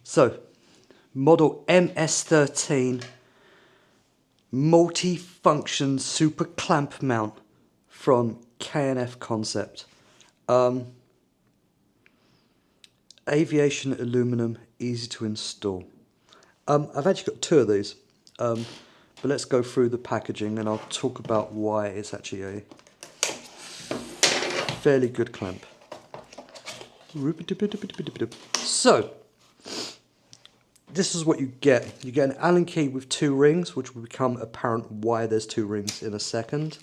So, model MS13 multi-function super clamp mount from K&F Concept. Aviation aluminum, easy to install. I've actually got two of these, but let's go through the packaging and I'll talk about why it's actually a fairly good clamp. So, this is what you get. You get an Allen key with two rings, which will become apparent why there's two rings in a second.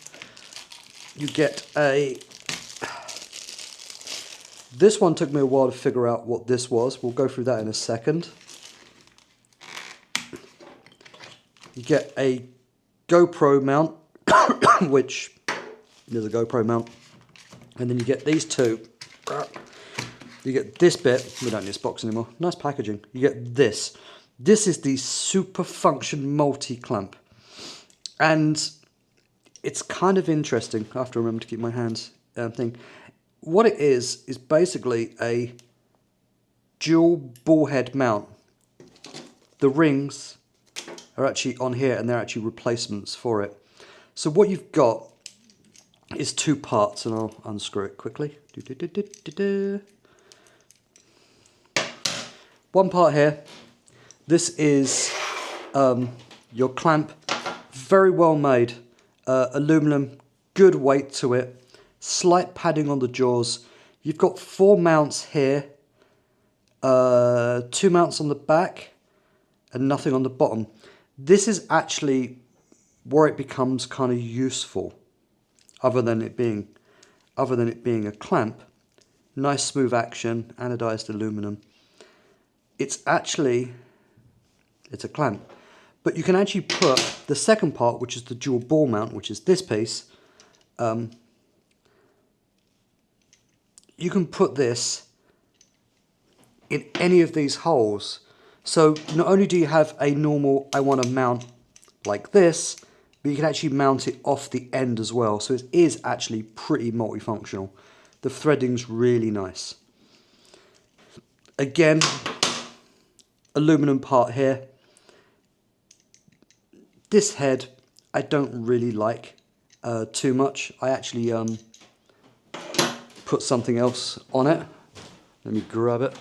You get a... This one took me a while to figure out what this was. We'll go through that in a second. You get a GoPro mount, which there's a GoPro mount. And then you get these two. You get this bit. We don't need this box anymore. Nice packaging. You get this. This is the super function multi-clamp. And it's kind of interesting. I have to remember to keep my hands thing. What it is basically a dual ball head mount. The rings are actually on here and they're actually replacements for it. So what you've got is two parts, and I'll unscrew it quickly. One part here. This is your clamp, very well made, aluminum, good weight to it, slight padding on the jaws. You've got 4 mounts here, 2 mounts on the back, and nothing on the bottom. This is actually where it becomes kind of useful, other than it being a clamp. Nice smooth action, anodized aluminum. It's a clamp, but you can actually put the second part, which is the dual ball mount, which is this piece. You can put this in any of these holes. So not only do you have a normal, I want to mount like this, but you can actually mount it off the end as well. So it is actually pretty multifunctional. The threading's really nice. Again, aluminum part here. This head I don't really like too much. I actually put something else on it. Let me grab it.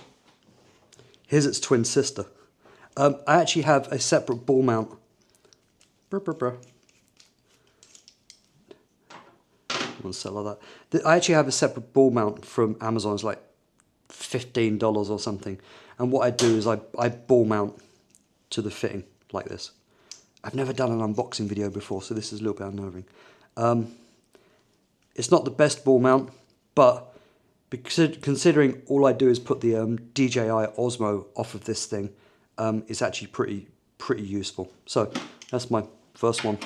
Here's its twin sister. I actually have a separate ball mount. One sell like that. I actually have a separate ball mount from Amazon. It's like $15 or something. And what I do is I ball mount to the fitting like this. I've never done an unboxing video before, so this is a little bit unnerving. It's not the best ball mount, but considering all I do is put the DJI Osmo off of this thing, it's actually pretty useful. So that's my first one.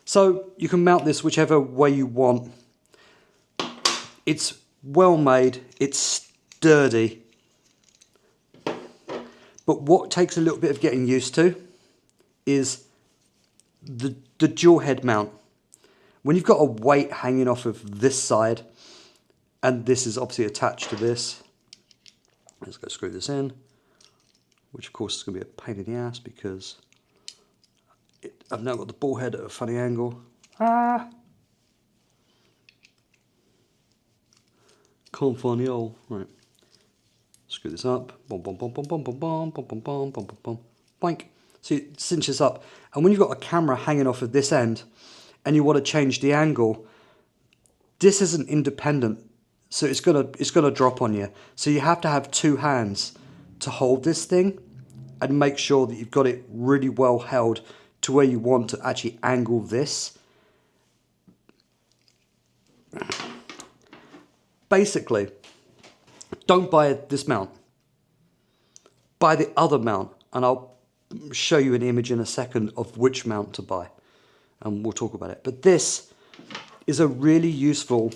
So you can mount this whichever way you want. It's well made, it's sturdy. But what takes a little bit of getting used to is the dual head mount. When you've got a weight hanging off of this side, and this is obviously attached to this, let's go screw this in, which of course is going to be a pain in the ass because I've now got the ball head at a funny angle. Can't find the hole. Right. Screw this up. Boom, boom, boom, boom, boom, boom, boom, boom, boom, boom, boom, boom, boom. Boink. So it cinches up. And when you've got a camera hanging off of this end and you want to change the angle, this isn't independent. So it's gonna drop on you. So you have to have 2 hands to hold this thing and make sure that you've got it really well held to where you want to actually angle this. Basically, don't buy this mount. Buy the other mount, and I'll show you an image in a second of which mount to buy, and we'll talk about it. But this is a really useful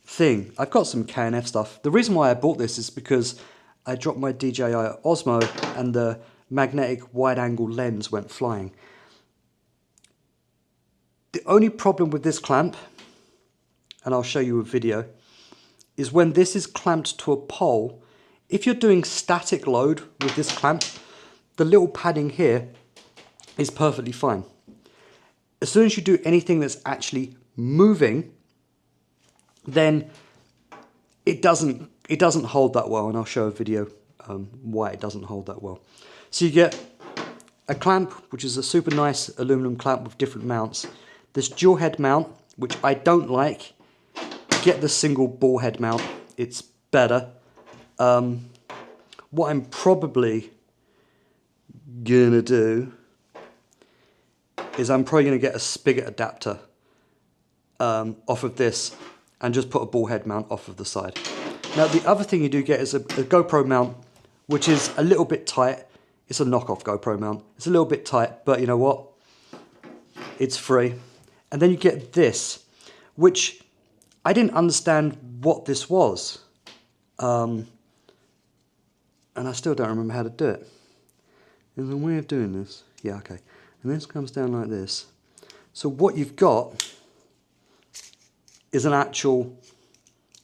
thing. I've got some K&F stuff. The reason why I bought this is because I dropped my DJI Osmo and the magnetic wide-angle lens went flying. The only problem with this clamp, and I'll show you a video, is when this is clamped to a pole, If you're doing static load with this clamp, the little padding here is perfectly fine. As soon as you do anything that's actually moving, then it doesn't hold that well, and I'll show a video why it doesn't hold that well. So you get a clamp, which is a super nice aluminum clamp with different mounts. This dual head mount, which I don't like. Get the single ball head mount, it's better. What I'm probably gonna do is I'm probably gonna get a spigot adapter off of this and just put a ball head mount off of the side. Now the other thing you do get is a GoPro mount, which is a little bit tight. It's a knockoff GoPro mount. It's a little bit tight, but you know what? It's free. And then you get this, which I didn't understand what this was. And I still don't remember how to do it. There's a way of doing this. Yeah, okay. And this comes down like this. So what you've got is an actual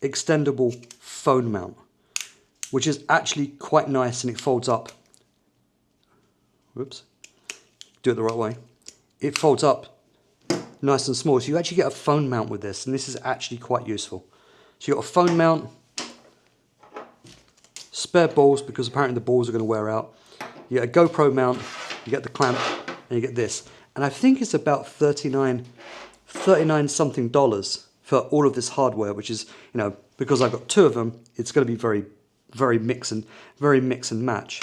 extendable phone mount, which is actually quite nice, and it folds up. Whoops. Do it the right way. It folds up nice and small. So you actually get a phone mount with this, and this is actually quite useful. So you've got a phone mount, spare balls, because apparently the balls are going to wear out. You get a GoPro mount, you get the clamp, and you get this. And I think it's about $39 something for all of this hardware, which is, you know, because I've got two of them, it's going to be very mix and match.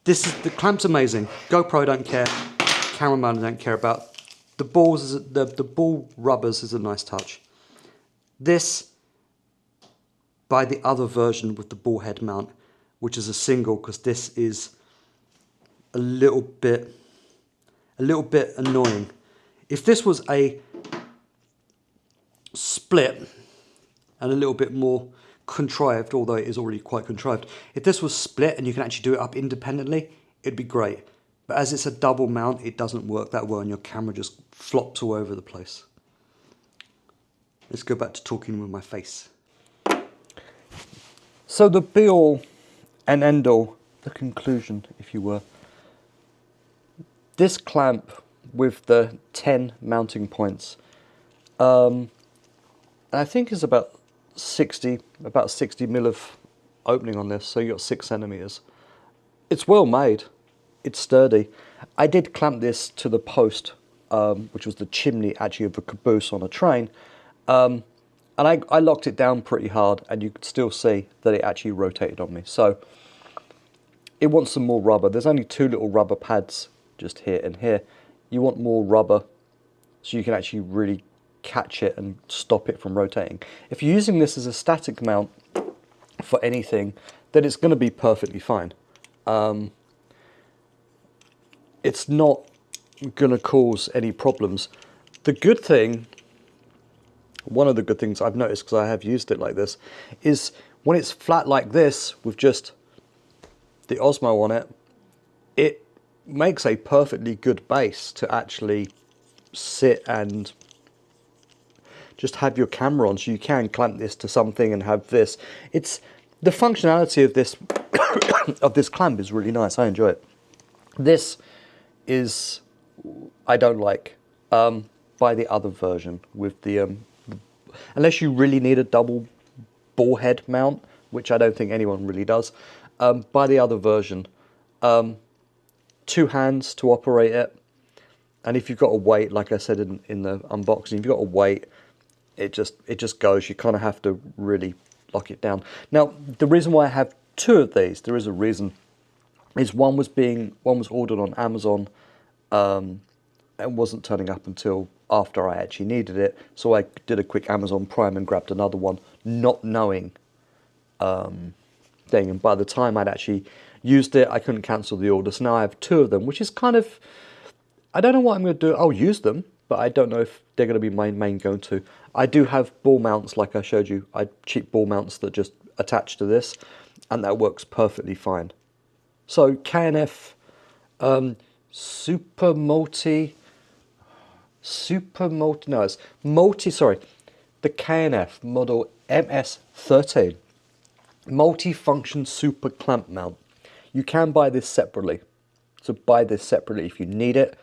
The clamp's amazing. GoPro I don't care, cameraman I don't care about. The balls, the ball rubbers is a nice touch. This, buy the other version with the ball head mount, which is a single, because this is a little bit annoying. If this was a split and a little bit more contrived, although it is already quite contrived, if this was split and you can actually do it up independently, it'd be great. But as it's a double mount, it doesn't work that well, and your camera just flops all over the place. Let's go back to talking with my face. So the be all and end all, the conclusion, if you were, this clamp with the 10 mounting points, I think is about 60 mil of opening on this, so you got 6 centimeters. It's well made. It's sturdy. I did clamp this to the post, which was the chimney actually of a caboose on a train, and I locked it down pretty hard, and you could still see that it actually rotated on me. So it wants some more rubber. There's only 2 little rubber pads just here and here. You want more rubber so you can actually really catch it and stop it from rotating. If you're using this as a static mount for anything, then it's going to be perfectly fine. It's not going to cause any problems. The good thing, one of the good things I've noticed, because I have used it like this, is when it's flat like this with just the Osmo on it, it makes a perfectly good base to actually sit and just have your camera on, so you can clamp this to something and have this. It's the functionality of this of this clamp is really nice. I enjoy it. This is, I don't like. Buy the other version with the unless you really need a double ball head mount, which I don't think anyone really does. Buy the other version. 2 hands to operate it, and if you've got a weight, like I said in the unboxing, if you've got a weight, it just goes. You kind of have to really lock it down. Now, the reason why I have 2 of these, there is a reason, is one was ordered on Amazon, and wasn't turning up until after I actually needed it. So I did a quick Amazon Prime and grabbed another one, not knowing thing. And by the time I'd actually used it, I couldn't cancel the order. So now I have 2 of them, which is kind of, I don't know what I'm going to do. I'll use them, but I don't know if they're going to be my main go-to. I do have ball mounts, like I showed you. Cheap ball mounts that just attach to this, and that works perfectly fine. So K&F Super Multi, no, it's Multi, sorry, the K&F model MS13. Multi-function super clamp mount. You can buy this separately. So buy this separately if you need it.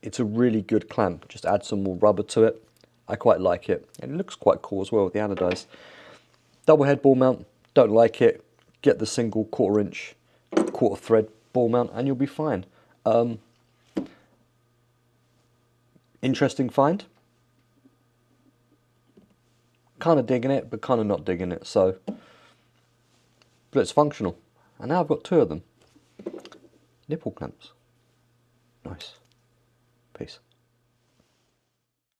It's a really good clamp. Just add some more rubber to it. I quite like it. And it looks quite cool as well with the anodized. Double head ball mount, don't like it. Get the single 1/4 inch, 1/4 thread ball mount and you'll be fine. Interesting find. Kind of digging it, but kind of not digging it. So, but it's functional. And now I've got 2 of them. Nipple clamps. Nice. Peace.